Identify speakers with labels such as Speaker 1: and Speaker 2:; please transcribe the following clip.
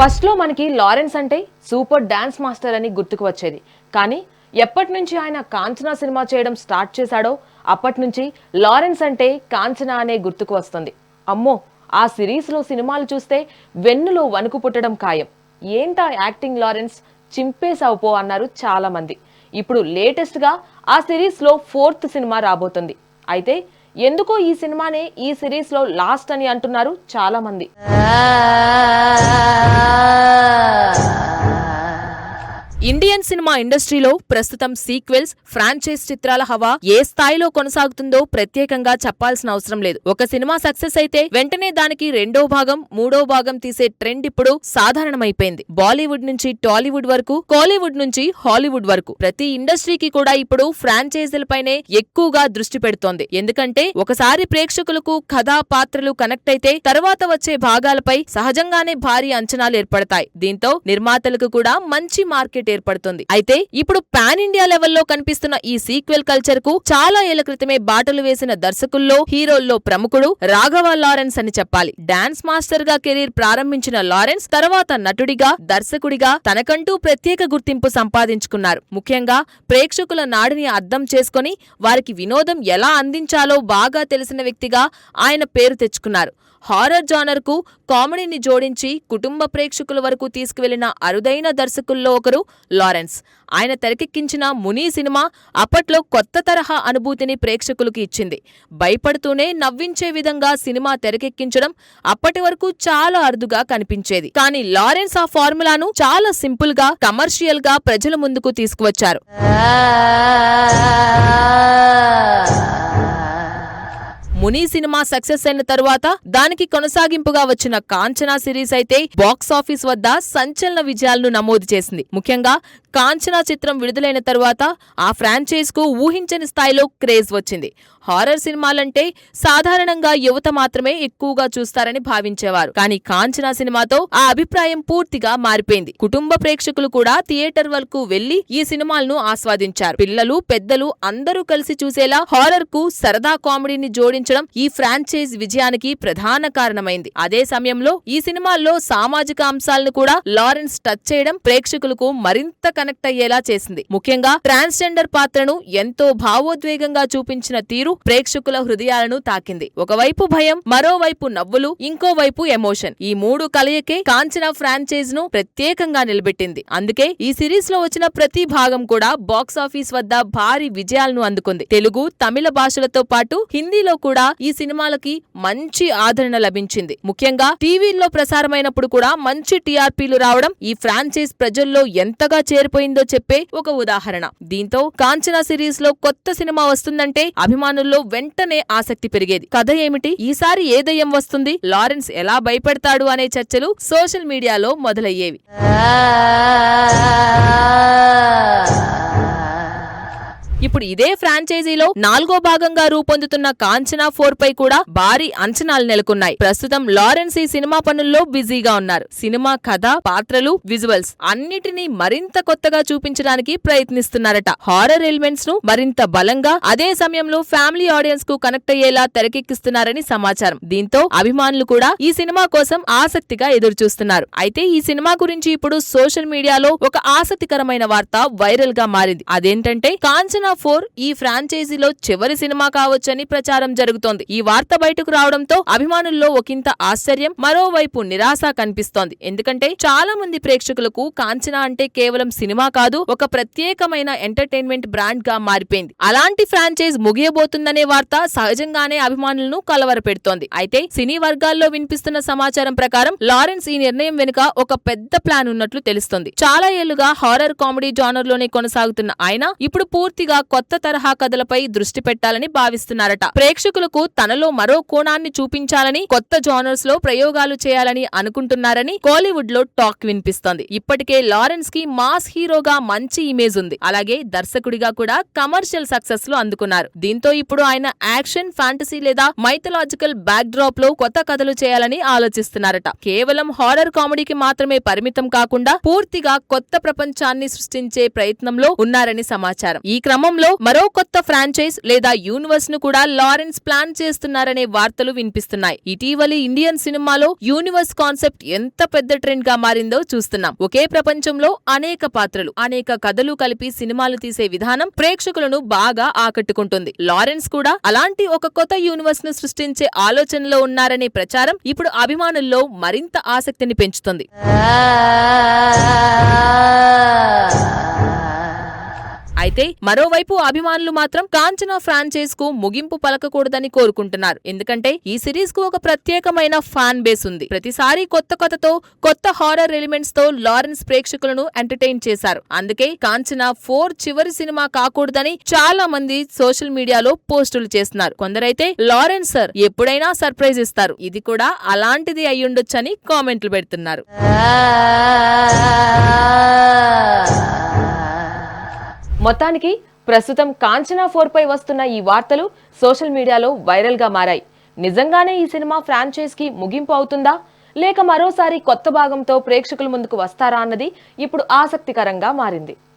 Speaker 1: First లో మనకి Lawrence అంటే సూపర్ డాన్స్ మాస్టర్ అని గుర్తుకు వచ్చేది. కానీ ఎప్పటి నుంచి ఆయన కాంచనా సినిమా చేయడం స్టార్ట్ చేశాడో అప్పటి నుంచి లారెన్స్ అంటే కాంచనా అనే గుర్తుకు వస్తుంది. అమ్మో, ఆ సిరీస్ లో సినిమాలు చూస్తే వెన్నులో వణుకు పుట్టడం ఖాయం. ఏంటా యాక్టింగ్ లారెన్స్, చింపేసావుపో అన్నారు చాలా మంది. ఇప్పుడు లేటెస్ట్ గా ఆ సిరీస్ లో 4th సినిమా రాబోతుంది. అయితే ఎందుకో ఈ సినిమానే ఈ సిరీస్ లో లాస్ట్ అని అంటున్నారు చాలా మంది. ఇండియన్ సినిమా ఇండస్ట్రీలో ప్రస్తుతం సీక్వెల్స్, ఫ్రాంచైజ్ చిత్రాల హవా ఏ స్థాయిలో కొనసాగుతుందో ప్రత్యేకంగా చెప్పాల్సిన అవసరం లేదు. ఒక సినిమా సక్సెస్ అయితే వెంటనే దానికి రెండో భాగం, మూడో భాగం తీసే ట్రెండ్ ఇప్పుడు సాధారణమైపోయింది. బాలీవుడ్ నుంచి టాలీవుడ్ వరకు, కోలీవుడ్ నుంచి హాలీవుడ్ వరకు ప్రతి ఇండస్ట్రీకి కూడా ఇప్పుడు ఫ్రాంచైజీలపైనే ఎక్కువగా దృష్టి పెడుతోంది. ఎందుకంటే ఒకసారి ప్రేక్షకులకు కథా పాత్రలు కనెక్ట్ అయితే తర్వాత వచ్చే భాగాలపై సహజంగానే భారీ అంచనాలు ఏర్పడతాయి. దీంతో నిర్మాతలకు కూడా మంచి మార్కెట్ ఏర్పడుతుంది. అయితే ఇప్పుడు పాన్ ఇండియా లెవెల్లో కనిపిస్తున్న ఈ సీక్వెల్ కల్చర్ కు చాలా ఏళ్ల క్రితమే బాటలు వేసిన దర్శకుల్లో, హీరోల్లో ప్రముఖుడు రాఘవ లారెన్స్ అని చెప్పాలి. డాన్స్ మాస్టర్ గా కెరీర్ ప్రారంభించిన లారెన్స్ తర్వాత నటుడిగా, దర్శకుడిగా తనకంటూ ప్రత్యేక గుర్తింపు సంపాదించుకున్నారు. ముఖ్యంగా ప్రేక్షకుల నాడిని అర్థం చేసుకుని వారికి వినోదం ఎలా అందించాలో బాగా తెలిసిన వ్యక్తిగా ఆయన పేరు తెచ్చుకున్నారు. హారర్ జానర్ కు కామెడీని జోడించి కుటుంబ ప్రేక్షకుల వరకు తీసుకువెళ్లిన అరుదైన దర్శకుల్లో ఒకరు లారెన్స్. ఆయన తెరకెక్కించిన ముని సినిమా అప్పట్లో కొత్త తరహా అనుభూతిని ప్రేక్షకులకు ఇచ్చింది. భయపడుతూనే నవ్వించే విధంగా సినిమా తెరకెక్కించడం అప్పటి వరకు చాలా అరుదుగా కనిపించేది. కానీ లారెన్స్ ఆ ఫార్ములాను చాలా సింపుల్ గా, కమర్షియల్ గా ప్రజల ముందుకు తీసుకువచ్చారు. ముని సినిమా సక్సెస్ అయిన తరువాత దానికి కొనసాగింపుగా వచ్చిన కాంచనా సిరీస్ అయితే బాక్సాఫీస్ వద్ద సంచలన విజయాలను నమోదు చేసింది. ముఖ్యంగా కాంచనా చిత్రం విడుదలైన తరువాత ఆ ఫ్రాంచైజ్ కు ఊహించని స్థాయిలో క్రేజ్ వచ్చింది. హారర్ సినిమాలంటే సాధారణంగా యువత మాత్రమే ఎక్కువగా చూస్తారని భావించేవారు. కానీ కాంచనా సినిమాతో ఆ అభిప్రాయం పూర్తిగా మారిపోయింది. కుటుంబ ప్రేక్షకులు కూడా థియేటర్ వరకు వెళ్లి ఈ సినిమాలను ఆస్వాదించారు. పిల్లలు, పెద్దలు అందరూ కలిసి చూసేలా హారర్ కు సరదా కామెడీని జోడించడం ఈ ఫ్రాంచైజ్ విజయానికి ప్రధాన కారణమైంది. అదే సమయంలో ఈ సినిమాల్లో సామాజిక అంశాలను కూడా లారెన్స్ టచ్ చేయడం ప్రేక్షకులకు మరింత కనెక్ట్ అయ్యేలా చేసింది. ముఖ్యంగా ట్రాన్స్జెండర్ పాత్రను ఎంతో భావోద్వేగంగా చూపించిన తీరు ప్రేక్షకుల హృదయాలను తాకింది. ఒకవైపు భయం, మరోవైపు నవ్వులు, ఇంకోవైపు ఎమోషన్. ఈ మూడు కలయికే కాంచనా ఫ్రాంచైజ్ ను ప్రత్యేకంగా నిలబెట్టింది. అందుకే ఈ సిరీస్ లో వచ్చిన ప్రతి భాగం కూడా బాక్సాఫీస్ వద్ద భారీ విజయాలను అందుకుంది. తెలుగు, తమిళ భాషలతో పాటు హిందీలో కూడా ఈ సినిమాలకి మంచి ఆదరణ లభించింది. ముఖ్యంగా టీవీల్లో ప్రసారమైనప్పుడు కూడా మంచి టీఆర్పీలు రావడం ఈ ఫ్రాంచైజ్ ప్రజల్లో ఎంతగా చేరిపోయిందో చెప్పే ఒక ఉదాహరణ. దీంతో కాంచనా సిరీస్ లో కొత్త సినిమా వస్తుందంటే అభిమానుల్లో వెంటనే ఆసక్తి పెరిగేది. కథ ఏమిటి, ఈసారి ఏ దయ్యం వస్తుంది, లారెన్స్ ఎలా భయపెడతాడు అనే చర్చలు సోషల్ మీడియాలో మొదలయ్యేవి. ఇప్పుడు ఇదే ఫ్రాంచైజీలో 4వ భాగంగా రూపొందుతున్న కాంచనా 4 పై కూడా భారీ అంచనాలు నెలకొన్నాయి. ప్రస్తుతం లారెన్స్ ఈ సినిమా పనుల్లో బిజీగా ఉన్నారు. సినిమా కథ, పాత్రలు, విజువల్స్ అన్నిటినీ మరింత కొత్తగా చూపించడానికి ప్రయత్నిస్తున్నారట. హారర్ ఎలిమెంట్స్ ను మరింత బలంగా, అదే సమయంలో ఫ్యామిలీ ఆడియన్స్ కు కనెక్ట్ అయ్యేలా తెరకెక్కిస్తున్నారని సమాచారం. దీంతో అభిమానులు కూడా ఈ సినిమా కోసం ఆసక్తిగా ఎదురుచూస్తున్నారు. అయితే ఈ సినిమా గురించి ఇప్పుడు సోషల్ మీడియాలో ఒక ఆసక్తికరమైన వార్త వైరల్ గా మారింది. అదేంటంటే కాంచనా 4 ఈ ఫ్రాంచైజీలో చివరి సినిమా కావచ్చని ప్రచారం జరుగుతోంది. ఈ వార్త బయటకు రావడంతో అభిమానుల్లో ఒకంత ఆశ్చర్యం, మరోవైపు నిరాశ కనిపిస్తోంది. ఎందుకంటే చాలా మంది ప్రేక్షకులకు కాంచనా అంటే కేవలం సినిమా కాదు, ఒక ప్రత్యేకమైన ఎంటర్టైన్మెంట్ బ్రాండ్ గా మారిపోయింది. అలాంటి ఫ్రాంచైజ్ ముగియబోతుందనే వార్త సహజంగానే అభిమానులను కలవరపెడుతోంది. అయితే సినీ వర్గాల్లో వినిపిస్తున్న సమాచారం ప్రకారం లారెన్స్ ఈ నిర్ణయం వెనుక ఒక పెద్ద ప్లాన్ ఉన్నట్లు తెలుస్తోంది. చాలా ఏళ్లుగా హారర్ కామెడీ జానర్ లోనే కొనసాగుతున్న ఆయన ఇప్పుడు పూర్తిగా కొత్త తరహా కథలపై దృష్టి పెట్టాలని భావిస్తున్నారట. ప్రేక్షకులకు తనలో మరో కోణాన్ని చూపించాలని, కొత్త జానర్స్ లో ప్రయోగాలు చేయాలని అనుకుంటున్నారని కోలీవుడ్ లో టాక్ వినిపిస్తోంది. ఇప్పటికే లారెన్స్ కి మాస్ హీరోగా మంచి ఇమేజ్ ఉంది. అలాగే దర్శకుడిగా కూడా కమర్షియల్ సక్సెస్ లు అందుకున్నారు. దీంతో ఇప్పుడు ఆయన యాక్షన్, ఫ్యాంటసీ లేదా మైథలాజికల్ బ్యాక్ డ్రాప్ లో కొత్త కథలు చేయాలని ఆలోచిస్తున్నారట. కేవలం హారర్ కామెడీకి మాత్రమే పరిమితం కాకుండా పూర్తిగా కొత్త ప్రపంచాన్ని సృష్టించే ప్రయత్నంలో ఉన్నారని సమాచారం. ఈ క్రమంలో క్రమంలో మరో కొత్త ఫ్రాంచైజ్ లేదా యూనివర్స్ ను కూడా లారెన్స్ ప్లాన్ చేస్తున్నారనే వార్తలు వినిపిస్తున్నాయి. ఇటీవలి ఇండియన్ సినిమాలో యూనివర్స్ కాన్సెప్ట్ ఎంత పెద్ద ట్రెండ్ గా మారిందో చూస్తున్నాం. ఒకే ప్రపంచంలో అనేక పాత్రలు, అనేక కథలు కలిపి సినిమాలు తీసే విధానం ప్రేక్షకులను బాగా ఆకట్టుకుంటుంది. లారెన్స్ కూడా అలాంటి ఒక కొత్త యూనివర్స్ ను సృష్టించే ఆలోచనలో ఉన్నారనే ప్రచారం ఇప్పుడు అభిమానుల్లో మరింత ఆసక్తిని పెంచుతుంది. అయితే మరోవైపు అభిమానులు మాత్రం కాంచనా ఫ్రాంచైజ్ కు ముగింపు పలకకూడదని కోరుకుంటున్నారు. ఎందుకంటే ఈ సిరీస్ కు ఒక ప్రత్యేకమైన ఫ్యాన్ బేస్ ఉంది. ప్రతిసారి కొత్త కథతో, కొత్త హారర్ ఎలిమెంట్స్ తో లారెన్స్ ప్రేక్షకులను ఎంటర్టైన్ చేశారు. అందుకే కాంచనా 4 చివరి సినిమా కాకూడదని చాలా మంది సోషల్ మీడియాలో పోస్టులు చేస్తున్నారు. కొందరైతే లారెన్స్ సార్ ఎప్పుడైనా సర్ప్రైజ్ ఇస్తారు, ఇది కూడా అలాంటిది అయ్యుండొచ్చని కామెంట్లు పెడుతున్నారు. మొత్తానికి ప్రస్తుతం కాంచనా 4 పై వస్తున్న ఈ వార్తలు సోషల్ మీడియాలో వైరల్ గా మారాయి. నిజంగానే ఈ సినిమా ఫ్రాంచైజ్ కి ముగింపు అవుతుందా, లేక మరోసారి కొత్త భాగంతో ప్రేక్షకుల ముందుకు వస్తారా అన్నది ఇప్పుడు ఆసక్తికరంగా మారింది.